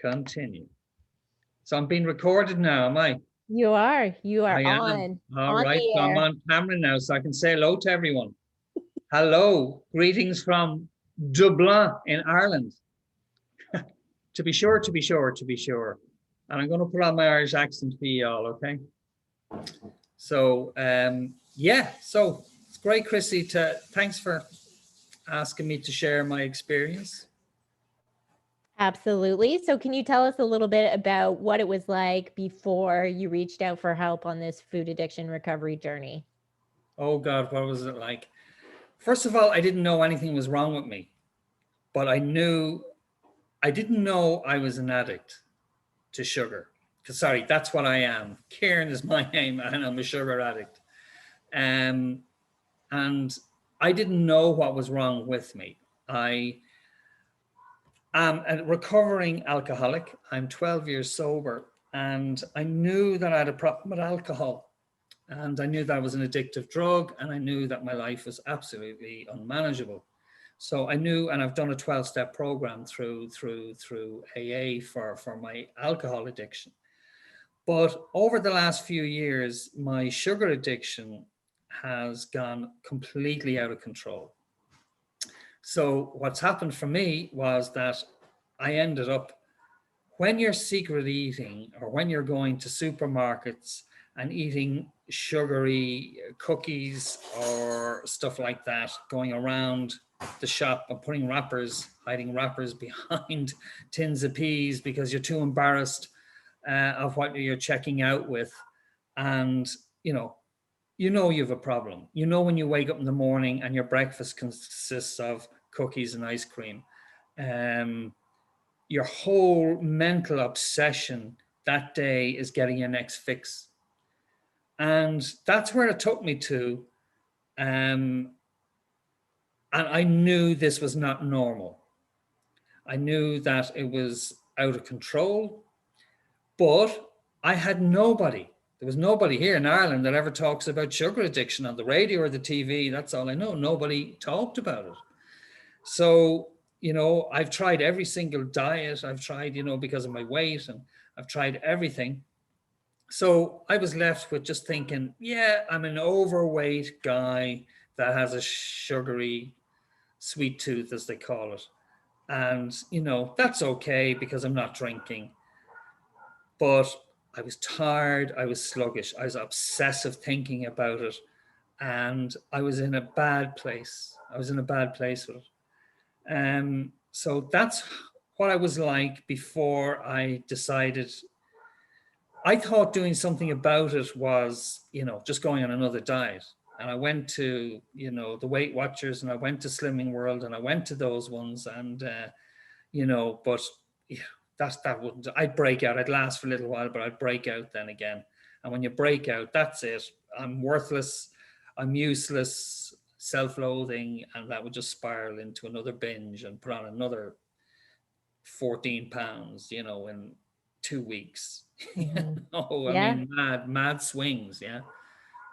Continue. So I'm being recorded now, am I? You are. You are I am. All on right. the So I'm air. on camera now, so I can say hello to everyone. Hello. Greetings from Dublin in Ireland. To be sure, to be sure, to be sure. And I'm going to put on my Irish accent for you all, okay? So, yeah. So it's great, Chrissy. Thanks for asking me to share my experience. Absolutely. So, can you tell us a little bit about what it was like before you reached out for help on this food addiction recovery journey? Oh God, what was it like? First of all, I didn't know anything was wrong with me, but I didn't know I was an addict to sugar. Sorry, that's what I am. Kieran is my name, and I'm a sugar addict. Um, and I didn't know what was wrong with me. I am a recovering alcoholic. I'm 12 years sober, and I knew that I had a problem with alcohol. And I knew that was an addictive drug, and I knew that my life was absolutely unmanageable. So I knew, and I've done a 12-step program through AA for my alcohol addiction. But over the last few years, my sugar addiction has gone completely out of control. So what's happened for me was that I ended up, when you're secret eating or when you're going to supermarkets and eating sugary cookies or stuff like that, going around the shop and putting wrappers, hiding wrappers behind tins of peas because you're too embarrassed of what you're checking out with. And, you have a problem. When you wake up in the morning and your breakfast consists of cookies and ice cream, your whole mental obsession that day is getting your next fix. And that's where it took me to. And I knew this was not normal. I knew that it was out of control, but I had nobody. There was nobody here in Ireland that ever talks about sugar addiction on the radio or the TV. That's all I know. Nobody talked about it. So, I've tried every single diet. I've tried, because of my weight, and I've tried everything. So I was left with just thinking, yeah, I'm an overweight guy that has a sugary sweet tooth, as they call it. And, that's okay because I'm not drinking. But I was tired. I was sluggish. I was obsessive thinking about it. And I was in a bad place. I was in a bad place with it. So that's what I was like before I decided. I thought doing something about it was, just going on another diet. And I went to, the Weight Watchers, and I went to Slimming World, and I went to those ones. And, but yeah, that wouldn't, I'd break out. I'd last for a little while, but I'd break out then again. And when you break out, that's it. I'm worthless. I'm useless, self-loathing, and that would just spiral into another binge and put on another 14 pounds, in 2 weeks. Mhm. I Yeah. mean, mad swings, yeah.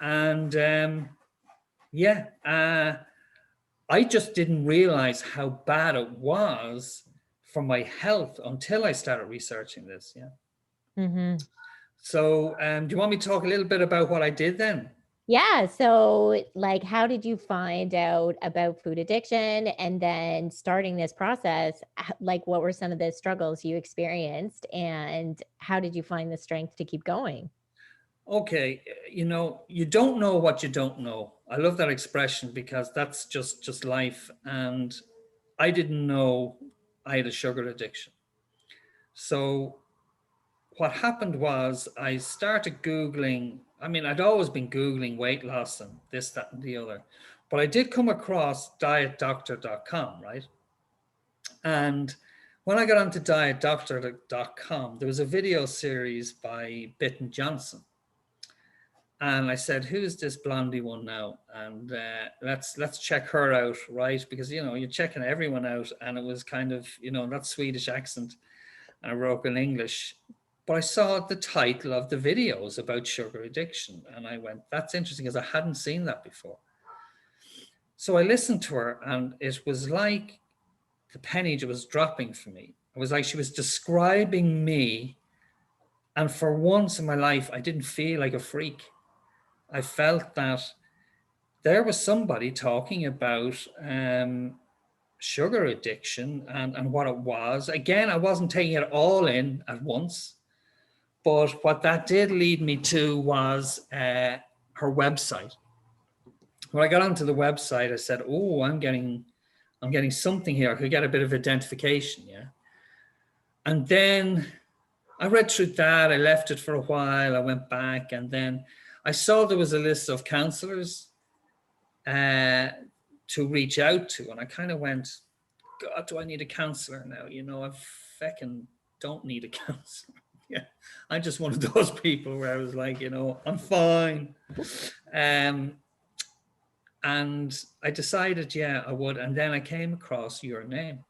And yeah, I just didn't realize how bad it was for my health until I started researching this, yeah. Mhm. So, do you want me to talk a little bit about what I did then? Yeah. So, like, how did you find out about food addiction and then starting this process? Like, what were some of the struggles you experienced, and how did you find the strength to keep going? Okay, you don't know what you don't know. I love that expression because that's just life. And I didn't know I had a sugar addiction. So what happened was I started Googling. I mean, I'd always been Googling weight loss and this, that, and the other. But I did come across dietdoctor.com, right? And when I got onto dietdoctor.com, there was a video series by Bitten Johnson. And I said, "Who's this blondie one now?" And let's check her out, right? Because you're checking everyone out, and it was kind of that Swedish accent, and I wrote in English. But I saw the title of the videos about sugar addiction, and I went, "That's interesting," because I hadn't seen that before. So I listened to her, and it was like the penny was dropping for me. It was like she was describing me. And for once in my life, I didn't feel like a freak. I felt that there was somebody talking about sugar addiction and what it was. Again, I wasn't taking it all in at once, but what that did lead me to was her website. When I got onto the website, I said, "Oh, I'm getting something here. I could get a bit of identification, yeah." And then I read through that. I left it for a while. I went back, and then I saw there was a list of counselors to reach out to, and I kind of went, "God, do I need a counselor now? You know, I feckin' don't need a counselor." Yeah, I'm just one of those people where I was like, you know, I'm fine. And I decided, yeah, I would. And then I came across your name.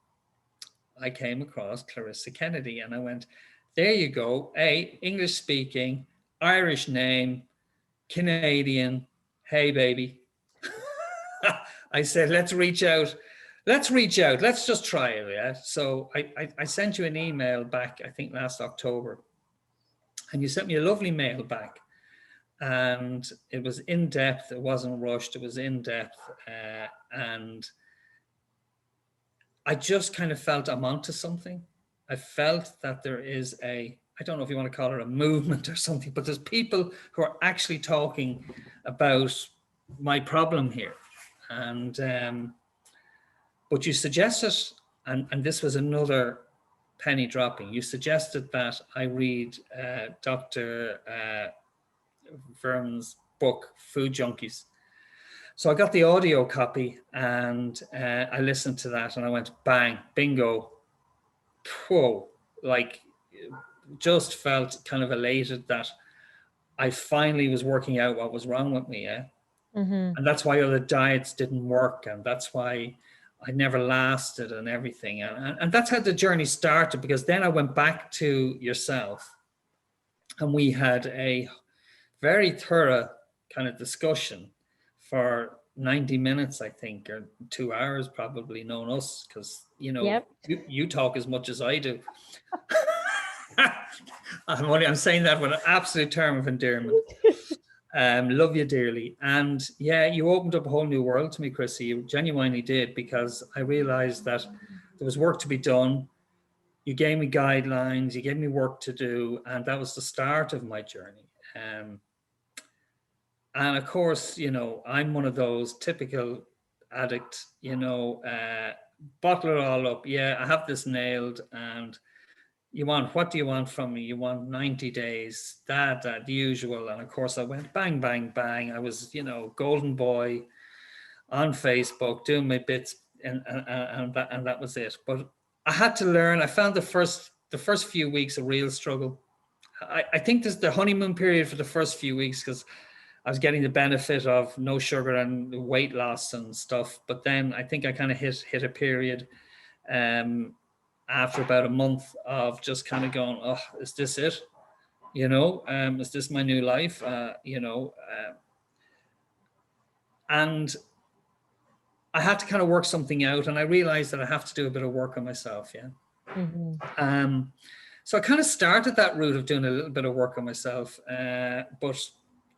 I came across Clarissa Kennedy, and I went, there you go. English speaking, Irish name, Canadian. Hey, baby. I said, let's reach out. Let's reach out. Let's just try it. Yeah. So I sent you an email back, I think last October, and you sent me a lovely mail back. And it was in depth. It wasn't rushed. It was in depth. And I just kind of felt I'm onto something. I felt that there is I don't know if you want to call it a movement or something, but there's people who are actually talking about my problem here. And, but you suggested, and this was another penny dropping, you suggested that I read Dr. Verme's book, Food Junkies. So I got the audio copy and I listened to that and I went, bang, bingo. Whoa, like just felt kind of elated that I finally was working out what was wrong with me. Yeah. Mm-hmm. And that's why other diets didn't work. And that's why I never lasted and everything. And that's how the journey started, because then I went back to yourself and we had a very thorough kind of discussion for 90 minutes, I think, or 2 hours probably, knowing us, because, you know, Yep. you talk as much as I do. I'm saying that with an absolute term of endearment. Love you dearly. And yeah, you opened up a whole new world to me, Chrissy. You genuinely did, because I realized that there was work to be done. You gave me guidelines, you gave me work to do, and that was the start of my journey. And of course, you know, I'm one of those typical addict, you know, bottle it all up. Yeah, I have this nailed. And what do you want from me? You want 90 days, that, the usual. And of course, I went bang, bang, bang. I was, you know, golden boy on Facebook doing my bits, and that was it. But I had to learn. I found the first few weeks a real struggle. I think there's the honeymoon period for the first few weeks, because I was getting the benefit of no sugar and weight loss and stuff. But then I think I kind of hit a period after about a month of just kind of going, oh, is this it? You know, is this my new life? You know, and I had to kind of work something out, and I realized that I have to do a bit of work on myself. Yeah. Mm-hmm. So I kind of started that route of doing a little bit of work on myself, but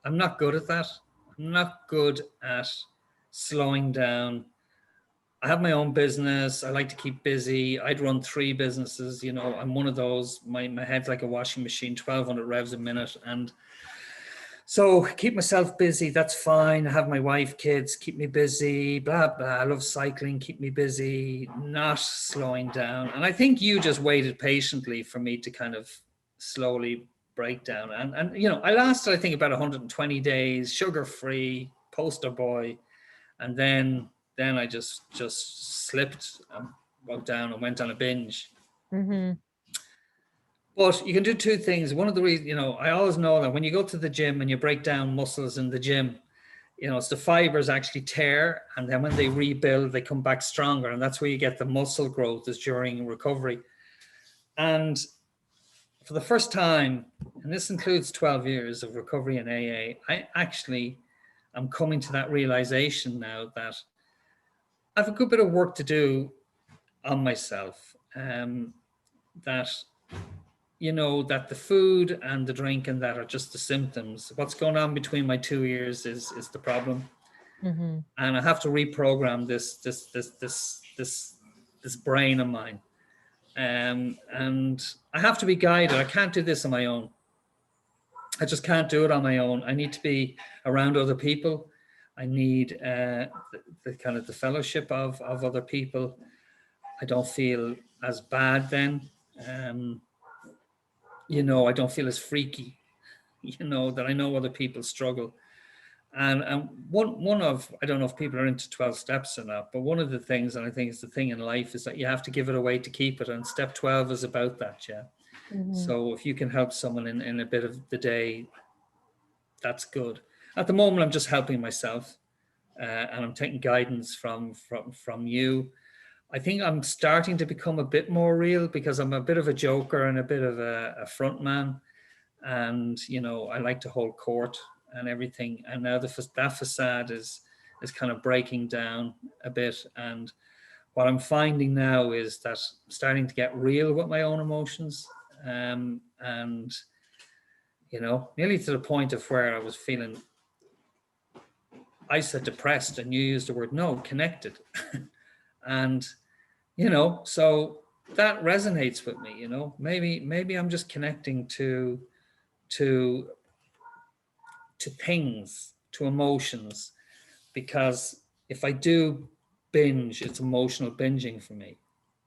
I'm not good at that. I'm not good at slowing down. I have my own business. I like to keep busy. I'd run 3 businesses. You know, I'm one of those. My head's like a washing machine, 1,200 revs a minute. And so keep myself busy. That's fine. I have my wife, kids, keep me busy, blah, blah. I love cycling, keep me busy, not slowing down. And I think you just waited patiently for me to kind of slowly break down. And you know, I lasted, I think, about 120 days, sugar-free, poster boy. And then I just slipped and walked down and went on a binge. Mm-hmm. But you can do 2 things. One of the reasons, you know, I always know that when you go to the gym and you break down muscles in the gym, you know, it's the fibers actually tear, and then when they rebuild, they come back stronger. And that's where you get the muscle growth, is during recovery. And for the first time, and this includes 12 years of recovery in AA, I actually am coming to that realization now that I have a good bit of work to do on myself. that, that the food and the drink and that are just the symptoms. What's going on between my two ears is the problem. Mm-hmm. And I have to reprogram this brain of mine. And I have to be guided. I can't do this on my own. I just can't do it on my own. I need to be around other people. I need the kind of the fellowship of other people. I don't feel as bad then. I don't feel as freaky, that I know other people struggle. And one of, I don't know if people are into 12 steps or not, but one of the things, and I think it's the thing in life, is that you have to give it away to keep it. And step 12 is about that, yeah. Mm-hmm. So if you can help someone in a bit of the day, that's good. At the moment, I'm just helping myself, and I'm taking guidance from you. I think I'm starting to become a bit more real because I'm a bit of a joker and a bit of a front man. And, I like to hold court and everything. And now that facade is kind of breaking down a bit. And what I'm finding now is that I'm starting to get real with my own emotions. And, nearly to the point of where I was feeling, I said depressed and you used the word, no, connected. And, so that resonates with me, maybe I'm just connecting to things, to emotions, because if I do binge, it's emotional binging for me.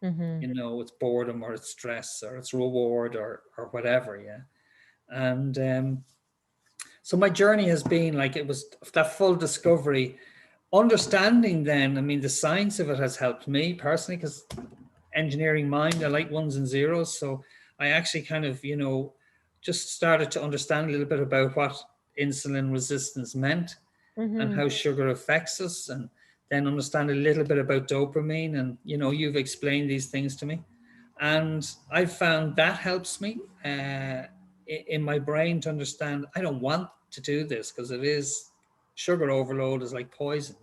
Mm-hmm. It's boredom or it's stress or it's reward or whatever, yeah. And so my journey has been like, it was that full discovery, understanding then, I mean, the science of it has helped me personally because engineering mind, I like ones and zeros. So I actually kind of, just started to understand a little bit about what insulin resistance meant and Mm-hmm. how sugar affects us, and then understand a little bit about dopamine. And, you've explained these things to me. And I've found that helps me in my brain to understand I don't want to do this because it is sugar overload is like poison,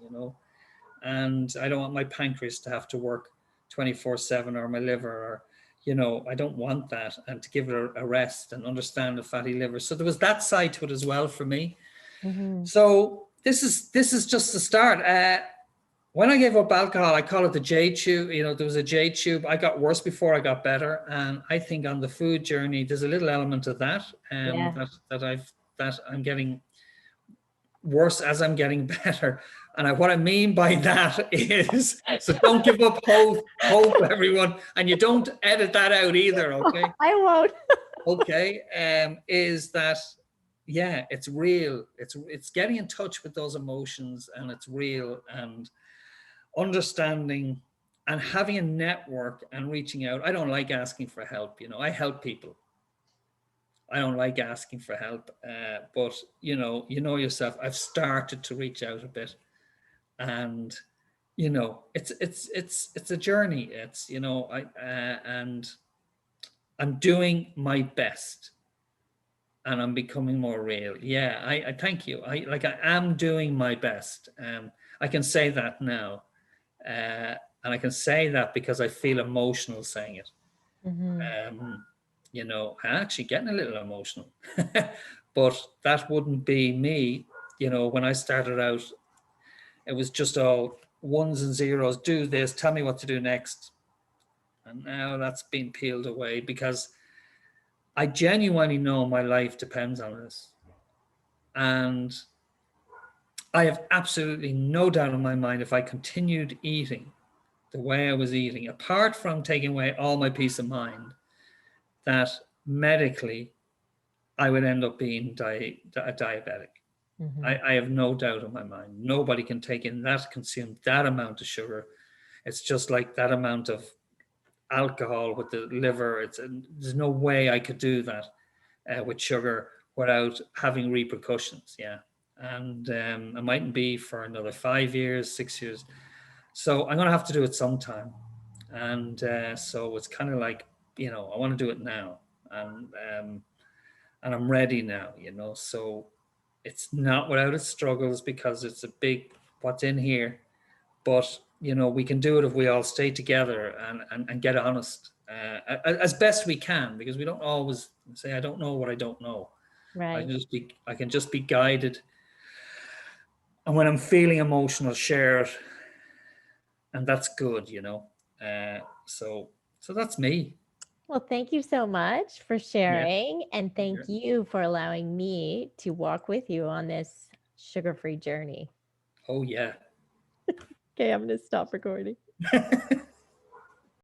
and I don't want my pancreas to have to work 24/7 or my liver or, I don't want that, and to give it a rest and understand the fatty liver. So there was that side to it as well for me. Mm-hmm. So this is just the start. When I gave up alcohol, I call it the J tube. There was a J tube. I got worse before I got better, and I think on the food journey, there's a little element of that, Yeah. that I'm getting worse as I'm getting better. And what I mean by that is, so don't give up hope, everyone, and you don't edit that out either, okay? I won't. Okay, is that, yeah, it's real. It's getting in touch with those emotions, and it's real, and understanding and having a network and reaching out. I don't like asking for help. I help people. I don't like asking for help, but yourself. I've started to reach out a bit, and it's a journey. It's and I'm doing my best, and I'm becoming more real. Yeah, I thank you. I am doing my best. I can say that now, and I can say that because I feel emotional saying it. Mm-hmm. I'm actually getting a little emotional, but that wouldn't be me. When I started out, it was just all ones and zeros. Do this, tell me what to do next. And now that's been peeled away because I genuinely know my life depends on this. And I have absolutely no doubt in my mind if I continued eating the way I was eating, apart from taking away all my peace of mind, that medically I would end up being a diabetic. Mm-hmm. I have no doubt in my mind. Nobody can consume that amount of sugar. It's just like that amount of alcohol with the liver. There's no way I could do that with sugar without having repercussions. Yeah. And it mightn't be for another 5 years, 6 years. So I'm going to have to do it sometime. And so it's kind of like, I want to do it now. And I'm ready now, so it's not without its struggles because it's a big what's in here, but we can do it if we all stay together and get honest as best we can, because we don't always say, I don't know what I don't know. Right. I can just be guided. And when I'm feeling emotional, share it. And that's good, you know. So that's me. Well, thank you so much for Yeah. sharing. And Yeah. thank you for allowing me to walk with you on this sugar-free journey. Oh, yeah. Okay, I'm going to stop recording.